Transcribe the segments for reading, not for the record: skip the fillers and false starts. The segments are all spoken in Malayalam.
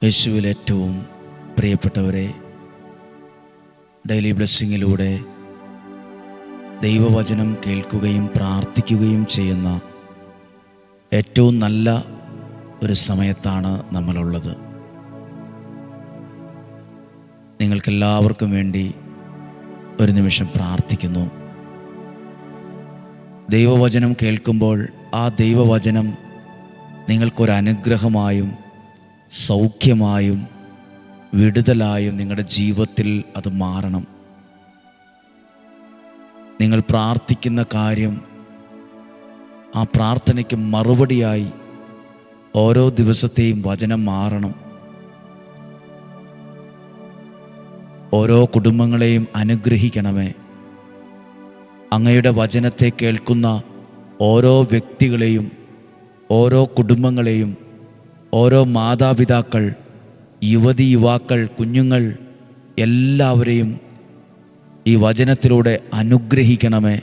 യേശുവിൽ ഏറ്റവും പ്രിയപ്പെട്ടവരെ, ഡെയിലി ബ്ലെസ്സിങ്ങിലൂടെ ദൈവവചനം കേൾക്കുകയും പ്രാർത്ഥിക്കുകയും ചെയ്യുന്ന ഏറ്റവും നല്ല ഒരു സമയത്താണ് നമ്മളുള്ളത്. നിങ്ങൾക്കെല്ലാവർക്കും വേണ്ടി ഒരു നിമിഷം പ്രാർത്ഥിക്കുന്നു. ദൈവവചനം കേൾക്കുമ്പോൾ ആ ദൈവവചനം നിങ്ങൾക്കൊരനുഗ്രഹമായും സൗഖ്യമായും വിടുതലായും നിങ്ങളുടെ ജീവിതത്തിൽ അത് മാറണം. നിങ്ങൾ പ്രാർത്ഥിക്കുന്ന കാര്യം, ആ പ്രാർത്ഥനയ്ക്ക് മറുപടിയായി ഓരോ ദിവസത്തെയും വചനം മാറണം. ഓരോ കുടുംബങ്ങളെയും അനുഗ്രഹിക്കണമേ. അങ്ങയുടെ വചനത്തെ കേൾക്കുന്ന ഓരോ വ്യക്തികളെയും, ഓരോ കുടുംബങ്ങളെയും, ഓരോ മാതാപിതാക്കൾ, യുവതി യുവാക്കൾ, കുഞ്ഞുങ്ങൾ എല്ലാവരെയും ഈ വചനത്തിലൂടെ അനുഗ്രഹിക്കണമേ.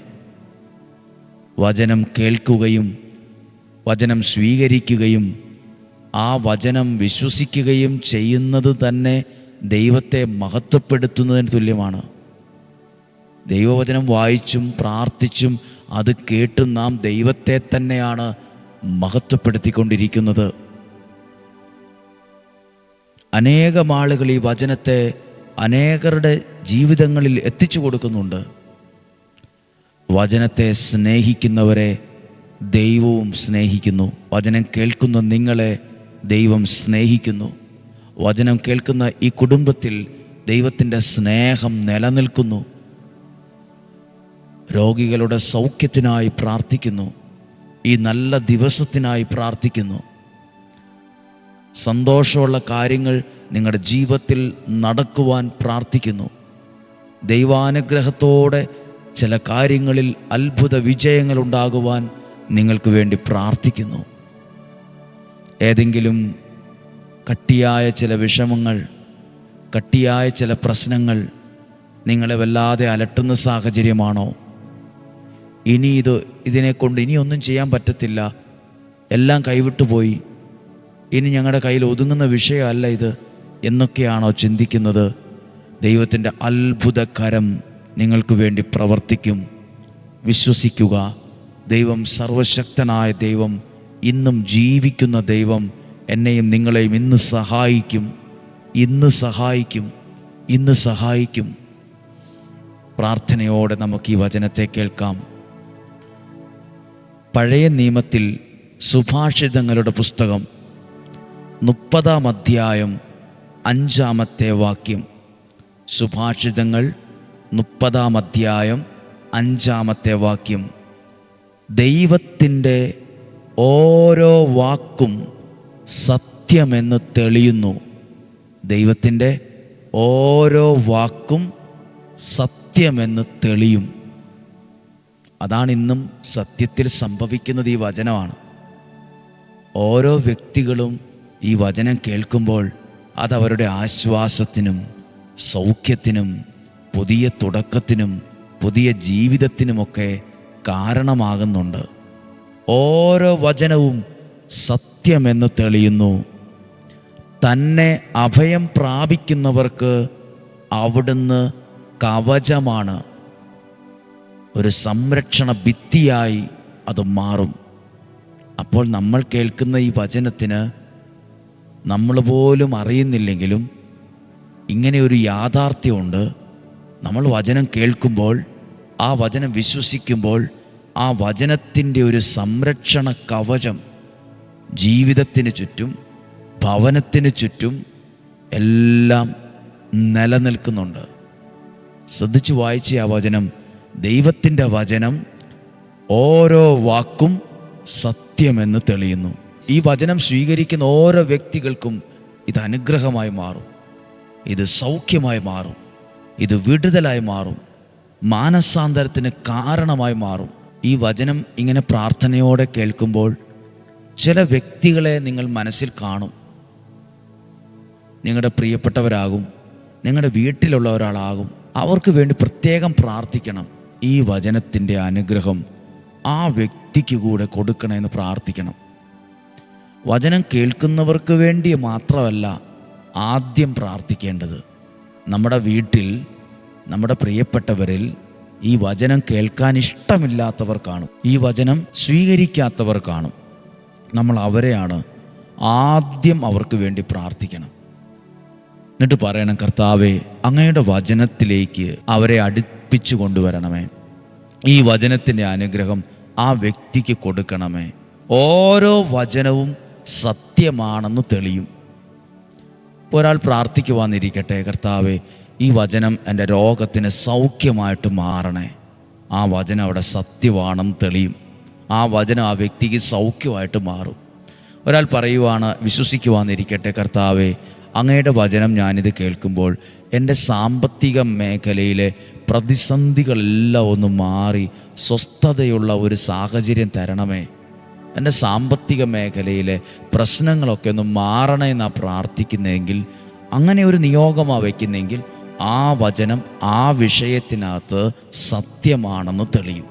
വചനം കേൾക്കുകയും വചനം സ്വീകരിക്കുകയും ആ വചനം വിശ്വസിക്കുകയും ചെയ്യുന്നത് തന്നെ ദൈവത്തെ മഹത്വപ്പെടുത്തുന്നതിന് തുല്യമാണ്. ദൈവവചനം വായിച്ചും പ്രാർത്ഥിച്ചും അത് കേട്ടും നാം ദൈവത്തെ തന്നെയാണ് മഹത്വപ്പെടുത്തിക്കൊണ്ടിരിക്കുന്നത്. അനേകം ആളുകൾ ഈ വചനത്തെ അനേകരുടെ ജീവിതങ്ങളിൽ എത്തിച്ചു കൊടുക്കുന്നുണ്ട്. വചനത്തെ സ്നേഹിക്കുന്നവരെ ദൈവവും സ്നേഹിക്കുന്നു. വചനം കേൾക്കുന്ന നിങ്ങളെ ദൈവം സ്നേഹിക്കുന്നു. വചനം കേൾക്കുന്ന ഈ കുടുംബത്തിൽ ദൈവത്തിൻ്റെ സ്നേഹം നിലനിൽക്കുന്നു. രോഗികളുടെ സൗഖ്യത്തിനായി പ്രാർത്ഥിക്കുന്നു. ഈ നല്ല ദിവസത്തിനായി പ്രാർത്ഥിക്കുന്നു. സന്തോഷമുള്ള കാര്യങ്ങൾ നിങ്ങളുടെ ജീവിതത്തിൽ നടക്കുവാൻ പ്രാർത്ഥിക്കുന്നു. ദൈവാനുഗ്രഹത്തോടെ ചില കാര്യങ്ങളിൽ അത്ഭുത വിജയങ്ങൾ ഉണ്ടാകുവാൻ നിങ്ങൾക്ക് വേണ്ടി പ്രാർത്ഥിക്കുന്നു. ഏതെങ്കിലും കട്ടിയായ ചില വിഷമങ്ങൾ, കട്ടിയായ ചില പ്രശ്നങ്ങൾ നിങ്ങളെ വല്ലാതെ അലട്ടുന്ന സാഹചര്യമാണോ? ഇതിനെക്കൊണ്ട് ഇനിയൊന്നും ചെയ്യാൻ പറ്റത്തില്ല, എല്ലാം കൈവിട്ടുപോയി, ഇനി ഞങ്ങളുടെ കയ്യിൽ ഒതുങ്ങുന്ന വിഷയമല്ല ഇത് എന്നൊക്കെയാണോ ചിന്തിക്കുന്നത്? ദൈവത്തിൻ്റെ അത്ഭുതകരം നിങ്ങൾക്ക് വേണ്ടി പ്രവർത്തിക്കും. വിശ്വസിക്കുക. ദൈവം സർവശക്തനായ ദൈവം, ഇന്നും ജീവിക്കുന്ന ദൈവം എന്നെയും നിങ്ങളെയും ഇന്ന് സഹായിക്കും. ഇന്ന് സഹായിക്കും. പ്രാർത്ഥനയോടെ നമുക്ക് ഈ വചനത്തെ കേൾക്കാം. പഴയ നിയമത്തിൽ സുഭാഷിതങ്ങളുടെ പുസ്തകം 30-ാം അധ്യായം 5-ാമത്തെ വാക്യം. സുഭാഷിതങ്ങൾ 30-ാം അധ്യായം 5-ാമത്തെ വാക്യം. ദൈവത്തിൻ്റെ ഓരോ വാക്കും സത്യമെന്ന് തെളിയുന്നു. ദൈവത്തിൻ്റെ ഓരോ വാക്കും സത്യമെന്ന് തെളിയും. അതാണ് ഇന്നും സത്യത്തിൽ സംഭവിക്കുന്നത്. ഈ വചനമാണ്. ഓരോ വ്യക്തികളും ഈ വചനം കേൾക്കുമ്പോൾ അതവരുടെ ആശ്വാസത്തിനും സൗഖ്യത്തിനും പുതിയ തുടക്കത്തിനും പുതിയ ജീവിതത്തിനുമൊക്കെ കാരണമാകുന്നുണ്ട്. ഓരോ വചനവും സത്യമെന്ന് തെളിയുന്നു. തന്നെ അഭയം പ്രാപിക്കുന്നവർക്ക് അവിടുന്ന് കവചമാണ്. ഒരു സംരക്ഷണ ഭിത്തിയായി അത് മാറും. അപ്പോൾ നമ്മൾ കേൾക്കുന്ന ഈ വചനത്തിന് നമ്മൾ പോലും അറിയുന്നില്ലെങ്കിലും ഇങ്ങനെ ഒരു യാഥാർത്ഥ്യമുണ്ട്. നമ്മൾ വചനം കേൾക്കുമ്പോൾ, ആ വചനം വിശ്വസിക്കുമ്പോൾ, ആ വചനത്തിൻ്റെ ഒരു സംരക്ഷണ കവചം ജീവിതത്തിന് ചുറ്റും, ഭവനത്തിന് ചുറ്റും എല്ലാം നിലനിൽക്കുന്നുണ്ട്. ശ്രദ്ധിച്ചു വായിച്ച ആ വചനം, ദൈവത്തിൻ്റെ വചനം ഓരോ വാക്കും സത്യമെന്ന് തെളിയുന്നു. ഈ വചനം സ്വീകരിക്കുന്ന ഓരോ വ്യക്തികൾക്കും ഇത് അനുഗ്രഹമായി മാറും, ഇത് സൗഖ്യമായി മാറും, ഇത് വിടുതലായി മാറും, മാനസാന്തരത്തിന് കാരണമായി മാറും. ഈ വചനം ഇങ്ങനെ പ്രാർത്ഥനയോടെ കേൾക്കുമ്പോൾ ചില വ്യക്തികളെ നിങ്ങൾ മനസ്സിൽ കാണും. നിങ്ങളുടെ പ്രിയപ്പെട്ടവരാകും, നിങ്ങളുടെ വീട്ടിലുള്ള ഒരാളാകും. അവർക്ക് വേണ്ടി പ്രത്യേകം പ്രാർത്ഥിക്കണം. ഈ വചനത്തിൻ്റെ അനുഗ്രഹം ആ വ്യക്തിക്ക് കൂടെ കൊടുക്കണമെന്ന് പ്രാർത്ഥിക്കണം. വചനം കേൾക്കുന്നവർക്ക് വേണ്ടി മാത്രമല്ല, ആദ്യം പ്രാർത്ഥിക്കേണ്ടത്. നമ്മുടെ വീട്ടിൽ നമ്മുടെ പ്രിയപ്പെട്ടവരിൽ ഈ വചനം കേൾക്കാൻ ഇഷ്ടമില്ലാത്തവർ കാണും, ഈ വചനം സ്വീകരിക്കാത്തവർ കാണും. നമ്മൾ അവരെയാണ് ആദ്യം അവർക്ക് വേണ്ടി പ്രാർത്ഥിക്കണം. എന്നിട്ട് പറയണം, കർത്താവേ, അങ്ങയുടെ വചനത്തിലേക്ക് അവരെ അടുപ്പിച്ചു കൊണ്ടുവരണമേ. ഈ വചനത്തിൻ്റെ അനുഗ്രഹം ആ വ്യക്തിക്ക് കൊടുക്കണമേ. ഓരോ വചനവും സത്യമാണെന്ന് തെളിയും. ഒരാൾ പ്രാർത്ഥിക്കുവാന്നിരിക്കട്ടെ, കർത്താവേ, ഈ വചനം എൻ്റെ രോഗത്തിന് സൗഖ്യമായിട്ട് മാറണേ. ആ വചനം അവിടെ സത്യമാണെന്ന് തെളിയും. ആ വചനം ആ വ്യക്തിക്ക് സൗഖ്യമായിട്ട് മാറും. ഒരാൾ പറയുവാണ്, വിശ്വസിക്കുവാന്നിരിക്കട്ടെ, കർത്താവേ, അങ്ങയുടെ വചനം ഞാനിത് കേൾക്കുമ്പോൾ എൻ്റെ സാമ്പത്തിക മേഖലയിലെ പ്രതിസന്ധികളെല്ലാം ഒന്ന് മാറി സ്വസ്ഥതയുള്ള ഒരു സാഹചര്യം തരണമേ. എൻ്റെ സാമ്പത്തിക മേഖലയിലെ പ്രശ്നങ്ങളൊക്കെ ഒന്ന് മാറണേ എന്നാണ് പ്രാർത്ഥിക്കുന്നതെങ്കിൽ, അങ്ങനെ ഒരു നിയോഗമാണ് വയ്ക്കുന്നെങ്കിൽ ആ വചനം ആ വിഷയത്തിനകത്ത് സത്യമാണെന്ന് തെളിയും.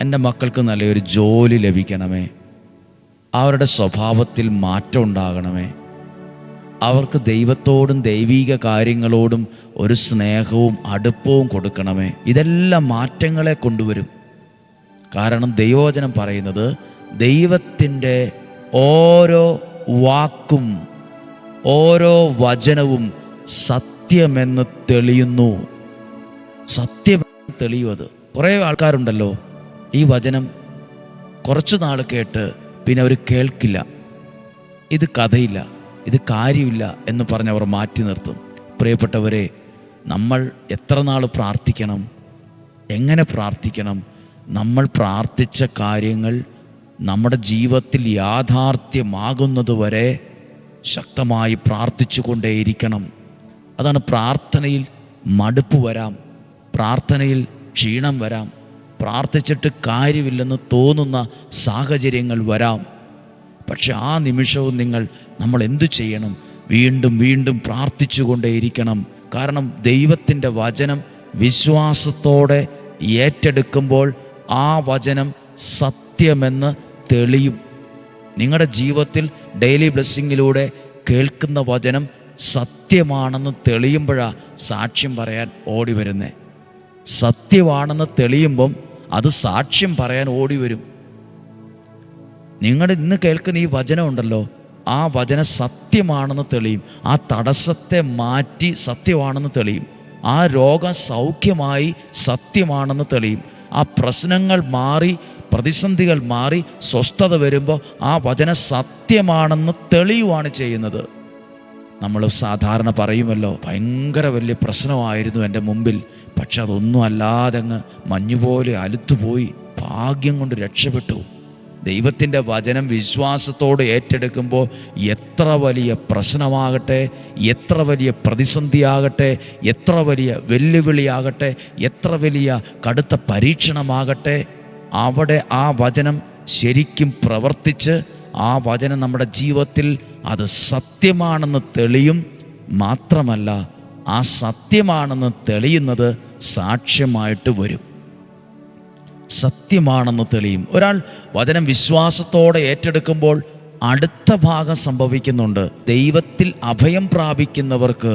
എൻ്റെ മക്കൾക്ക് നല്ലൊരു ജോലി ലഭിക്കണമേ, അവരുടെ സ്വഭാവത്തിൽ മാറ്റം ഉണ്ടാകണമേ, അവർക്ക് ദൈവത്തോടും ദൈവീക കാര്യങ്ങളോടും ഒരു സ്നേഹവും അടുപ്പവും കൊടുക്കണമേ. ഇതെല്ലാം മാറ്റങ്ങളെ കൊണ്ടുവരും. കാരണം ദൈവവചനം പറയുന്നത് ദൈവത്തിൻ്റെ ഓരോ വാക്കും ഓരോ വചനവും സത്യമെന്ന് തെളിയുന്നു. സത്യമെന്ന് തെളിയും. അത് കുറേ ആൾക്കാരുണ്ടല്ലോ, ഈ വചനം കുറച്ചു നാൾ കേട്ട് പിന്നെ അവർ കേൾക്കില്ല, ഇത് കഥയില്ല, ഇത് കാര്യമില്ല എന്ന് പറഞ്ഞവർ മാറ്റി നിർത്തും. പ്രിയപ്പെട്ടവരെ, നമ്മൾ എത്ര നാൾ പ്രാർത്ഥിക്കണം, എങ്ങനെ പ്രാർത്ഥിക്കണം? നമ്മൾ പ്രാർത്ഥിച്ച കാര്യങ്ങൾ നമ്മുടെ ജീവിതത്തിൽ യാഥാർത്ഥ്യമാകുന്നതുവരെ ശക്തമായി പ്രാർത്ഥിച്ചു കൊണ്ടേയിരിക്കണം. അതാണ് പ്രാർത്ഥനയിൽ മടുപ്പ് വരാം, പ്രാർത്ഥനയിൽ ക്ഷീണം വരാം, പ്രാർത്ഥിച്ചിട്ട് കാര്യമില്ലെന്ന് തോന്നുന്ന സാഹചര്യങ്ങൾ വരാം. പക്ഷെ ആ നിമിഷവും നമ്മൾ എന്തു ചെയ്യണം? വീണ്ടും വീണ്ടും പ്രാർത്ഥിച്ചു കൊണ്ടേയിരിക്കണം. കാരണം ദൈവത്തിൻ്റെ വചനം വിശ്വാസത്തോടെ ഏറ്റെടുക്കുമ്പോൾ ആ വചനം സത്യമെന്ന് തെളിയും. നിങ്ങളുടെ ജീവിതത്തിൽ ഡെയിലി ബ്ലെസ്സിങ്ങിലൂടെ കേൾക്കുന്ന വചനം സത്യമാണെന്ന് തെളിയുമ്പോഴാണ് സാക്ഷ്യം പറയാൻ ഓടി വരുന്നത്. സത്യമാണെന്ന് തെളിയുമ്പം അത് സാക്ഷ്യം പറയാൻ ഓടി വരും. നിങ്ങളുടെ ഇന്ന് കേൾക്കുന്ന ഈ വചനം ഉണ്ടല്ലോ, ആ വചനം സത്യമാണെന്ന് തെളിയും. ആ തടസ്സത്തെ മാറ്റി സത്യമാണെന്ന് തെളിയും. ആ രോഗം സൗഖ്യമായി സത്യമാണെന്ന് തെളിയും. ആ പ്രശ്നങ്ങൾ മാറി, പ്രതിസന്ധികൾ മാറി സ്വസ്ഥത വരുമ്പോൾ ആ വചനം സത്യമാണെന്ന് തെളിയുവാണ് ചെയ്യുന്നത്. നമ്മൾ സാധാരണ പറയുമല്ലോ, ഭയങ്കര വലിയ പ്രശ്നമായിരുന്നു എൻ്റെ മുമ്പിൽ, പക്ഷെ അതൊന്നും അല്ലാതെ അങ്ങ് മഞ്ഞുപോലെ അലുത്തുപോയി, ഭാഗ്യം കൊണ്ട് രക്ഷപ്പെട്ടു. ദൈവത്തിൻ്റെ വചനം വിശ്വാസത്തോടെ ഏറ്റെടുക്കുമ്പോൾ എത്ര വലിയ പ്രശ്നമാകട്ടെ, എത്ര വലിയ പ്രതിസന്ധിയാകട്ടെ, എത്ര വലിയ വെല്ലുവിളിയാകട്ടെ, എത്ര വലിയ കടുത്ത പരീക്ഷണമാകട്ടെ, അവിടെ ആ വചനം ശരിക്കും പ്രവർത്തിച്ച് ആ വചനം നമ്മുടെ ജീവിതത്തിൽ അത് സത്യമാണെന്ന് തെളിയും. മാത്രമല്ല, ആ സത്യമാണെന്ന് തെളിയുന്നത് സാക്ഷ്യമായിട്ട് വരും. സത്യമാണെന്ന് തെളിയും. ഒരാൾ വചനം വിശ്വാസത്തോടെ ഏറ്റെടുക്കുമ്പോൾ അടുത്ത ഭാഗം സംഭവിക്കുന്നുണ്ട്. ദൈവത്തിൽ അഭയം പ്രാപിക്കുന്നവർക്ക്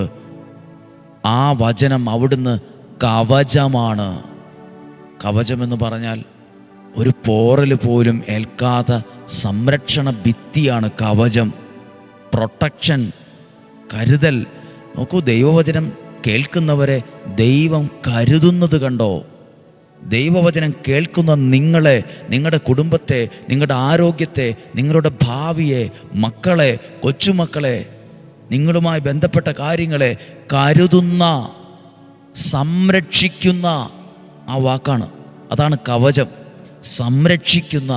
ആ വചനം അവിടുന്ന് കവചമാണ്. കവചമെന്ന് പറഞ്ഞാൽ ഒരു പോറൽ പോലും ഏൽക്കാത്ത സംരക്ഷണ ഭിത്തിയാണ് കവചം. പ്രൊട്ടക്ഷൻ, കരുതൽ. നോക്കൂ, ദൈവവചനം കേൾക്കുന്നവരെ ദൈവം കരുതുന്നത് കണ്ടോ? ദൈവവചനം കേൾക്കുന്ന നിങ്ങളെ, നിങ്ങളുടെ കുടുംബത്തെ, നിങ്ങളുടെ ആരോഗ്യത്തെ, നിങ്ങളുടെ ഭാവിയെ, മക്കളെ, കൊച്ചുമക്കളെ, നിങ്ങളുമായി ബന്ധപ്പെട്ട കാര്യങ്ങളെ കരുതുന്ന, സംരക്ഷിക്കുന്ന ആ വാക്കാണ്. അതാണ് കവചം. സംരക്ഷിക്കുന്ന,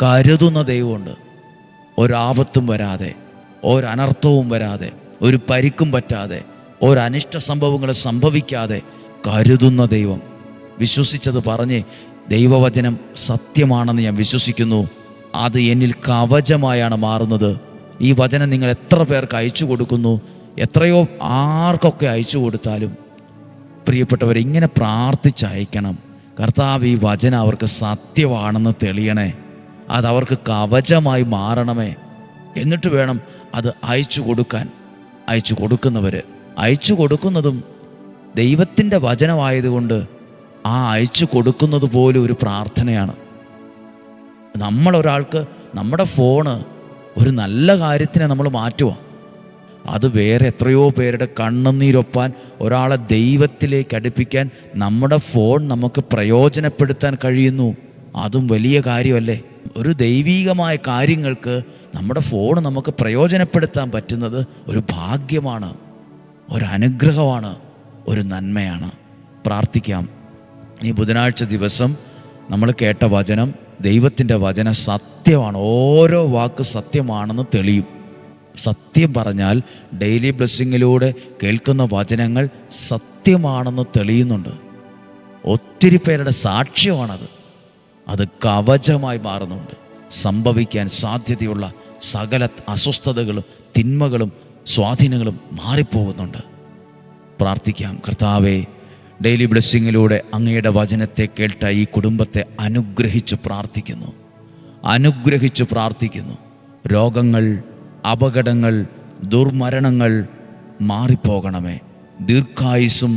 കരുതുന്ന ദൈവമുണ്ട്. ഒരാപത്തും വരാതെ, ഒരനർത്ഥവും വരാതെ, ഒരു പരിക്കും പറ്റാതെ, ഒരനിഷ്ട സംഭവങ്ങൾ സംഭവിക്കാതെ കരുതുന്ന ദൈവം. വിശ്വസിച്ചത് പറഞ്ഞ്, ദൈവവചനം സത്യമാണെന്ന് ഞാൻ വിശ്വസിക്കുന്നു, അത് എന്നിൽ കവചമായാണ് മാറുന്നത്. ഈ വചനം നിങ്ങൾ എത്ര പേർക്ക് അയച്ചു കൊടുക്കുന്നു? എത്രയോ ആർക്കൊക്കെ അയച്ചു കൊടുത്താലും പ്രിയപ്പെട്ടവരെ, ഇങ്ങനെ പ്രാർത്ഥിച്ചയക്കണം. കർത്താവ്, ഈ വചനം അവർക്ക് സത്യമാണെന്ന് തെളിയണേ, അതവർക്ക് കവചമായി മാറണമേ. എന്നിട്ട് വേണം അത് അയച്ചു കൊടുക്കുന്നതും ദൈവത്തിൻ്റെ വചനമായതുകൊണ്ട് ആ അയച്ചു കൊടുക്കുന്നത് പോലും ഒരു പ്രാർത്ഥനയാണ്. നമ്മളൊരാൾക്ക് നമ്മുടെ ഫോണ് ഒരു നല്ല കാര്യത്തിനെ നമ്മൾ മാറ്റുക, അത് വേറെ എത്രയോ പേരുടെ കണ്ണുനീരൊപ്പാൻ, ഒരാളെ ദൈവത്തിലേക്ക് അടുപ്പിക്കാൻ നമ്മുടെ ഫോൺ നമുക്ക് പ്രയോജനപ്പെടുത്താൻ കഴിയുന്നു. അതും വലിയ കാര്യമല്ലേ? ഒരു ദൈവീകമായ കാര്യങ്ങൾക്ക് നമ്മുടെ ഫോൺ നമുക്ക് പ്രയോജനപ്പെടുത്താൻ പറ്റുന്നത് ഒരു ഭാഗ്യമാണ്, ഒരു അനുഗ്രഹമാണ്, ഒരു നന്മയാണ്. പ്രാർത്ഥിക്കാം. ഈ ബുധനാഴ്ച ദിവസം നമ്മൾ കേട്ട വചനം, ദൈവത്തിൻ്റെ വചനം സത്യമാണ്. ഓരോ വാക്ക് സത്യമാണെന്ന് തെളിയും. സത്യം പറഞ്ഞാൽ ഡെയിലി ബ്ലെസ്സിങ്ങിലൂടെ കേൾക്കുന്ന വചനങ്ങൾ സത്യമാണെന്ന് തെളിയുന്നുണ്ട്. ഒത്തിരി പേരുടെ സാക്ഷ്യമാണത്. അത് കവചമായി മാറുന്നുണ്ട്. സംഭവിക്കാൻ സാധ്യതയുള്ള സകല അസ്വസ്ഥതകളും തിന്മകളും സ്വാധീനങ്ങളും മാറിപ്പോകുന്നുണ്ട്. പ്രാർത്ഥിക്കാം. കർത്താവേ, ഡെയിലി ബ്ലെസ്സിങ്ങിലൂടെ അങ്ങയുടെ വചനത്തെ കേട്ട ഈ കുടുംബത്തെ അനുഗ്രഹിച്ച് പ്രാർത്ഥിക്കുന്നു. രോഗങ്ങൾ, അപകടങ്ങൾ, ദുർമരണങ്ങൾ മാറിപ്പോകണമേ. ദീർഘായുസ്സും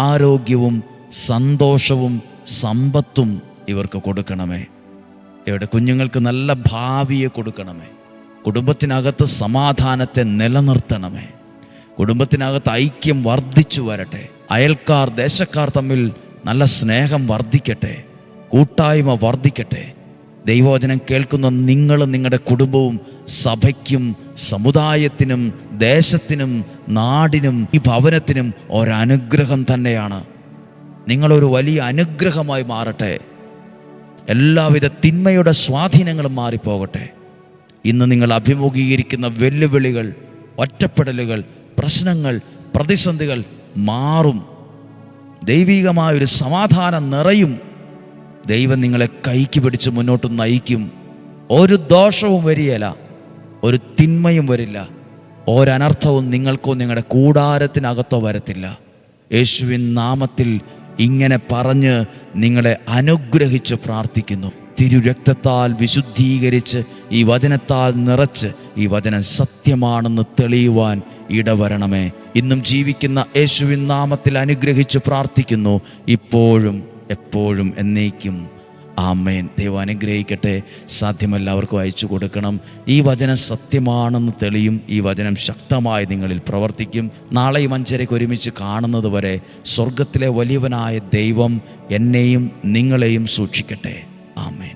ആരോഗ്യവും സന്തോഷവും സമ്പത്തും ഇവർക്ക് കൊടുക്കണമേ. ഇവരുടെ കുഞ്ഞുങ്ങൾക്ക് നല്ല ഭാവിയെ കൊടുക്കണമേ. കുടുംബത്തിനകത്ത് സമാധാനത്തെ നിലനിർത്തണമേ. കുടുംബത്തിനകത്ത് ഐക്യം വർദ്ധിച്ചു വരട്ടെ. അയൽക്കാർ, ദേശക്കാർ തമ്മിൽ നല്ല സ്നേഹം വർദ്ധിക്കട്ടെ. കൂട്ടായ്മ വർദ്ധിക്കട്ടെ. ദൈവവചനം കേൾക്കുന്ന നിങ്ങളും നിങ്ങളുടെ കുടുംബവും സഭയ്ക്കും സമുദായത്തിനും ദേശത്തിനും നാടിനും ഈ ഭവനത്തിനും ഒരനുഗ്രഹം തന്നെയാണ്. നിങ്ങളൊരു വലിയ അനുഗ്രഹമായി മാറട്ടെ. എല്ലാവിധ തിന്മയുടെ സ്വാധീനങ്ങളും മാറിപ്പോകട്ടെ. ഇന്ന് നിങ്ങൾ അഭിമുഖീകരിക്കുന്ന വെല്ലുവിളികൾ, ഒറ്റപ്പെടലുകൾ, പ്രശ്നങ്ങൾ, പ്രതിസന്ധികൾ മാറും. ദൈവികമായൊരു സമാധാനം നിറയും. ദൈവം നിങ്ങളെ കൈക്ക് പിടിച്ച് മുന്നോട്ട് നയിക്കും. ഒരു ദോഷവും വരികയില്ല, ഒരു തിന്മയും വരില്ല, ഒരനർത്ഥവും നിങ്ങൾക്കോ നിങ്ങളുടെ കൂടാരത്തിനകത്തോ വരത്തില്ല. യേശുവിൻ നാമത്തിൽ ഇങ്ങനെ പറഞ്ഞ് നിങ്ങളെ അനുഗ്രഹിച്ച് പ്രാർത്ഥിക്കുന്നു. തിരുരക്തത്താൽ വിശുദ്ധീകരിച്ച് ഈ വചനത്താൽ നിറച്ച് ഈ വചനം സത്യമാണെന്ന് തെളിയുവാൻ ഇടവരണമേ. ഇന്നും ജീവിക്കുന്ന യേശുവിൻ നാമത്തിൽ അനുഗ്രഹിച്ച് പ്രാർത്ഥിക്കുന്നു, ഇപ്പോഴും എപ്പോഴും എന്നേക്കും. ആമേൻ. ദൈവം അനുഗ്രഹിക്കട്ടെ. സാധ്യമെല്ലാവർക്കും അയച്ചു കൊടുക്കണം. ഈ വചനം സത്യമാണെന്ന് തെളിയും. ഈ വചനം ശക്തമായി നിങ്ങളിൽ പ്രവർത്തിക്കും. നാളെയും 5:30 ഒരുമിച്ച് കാണുന്നത് വരെ സ്വർഗത്തിലെ വലിയവനായ ദൈവം എന്നെയും നിങ്ങളെയും സൂക്ഷിക്കട്ടെ. ആമേൻ.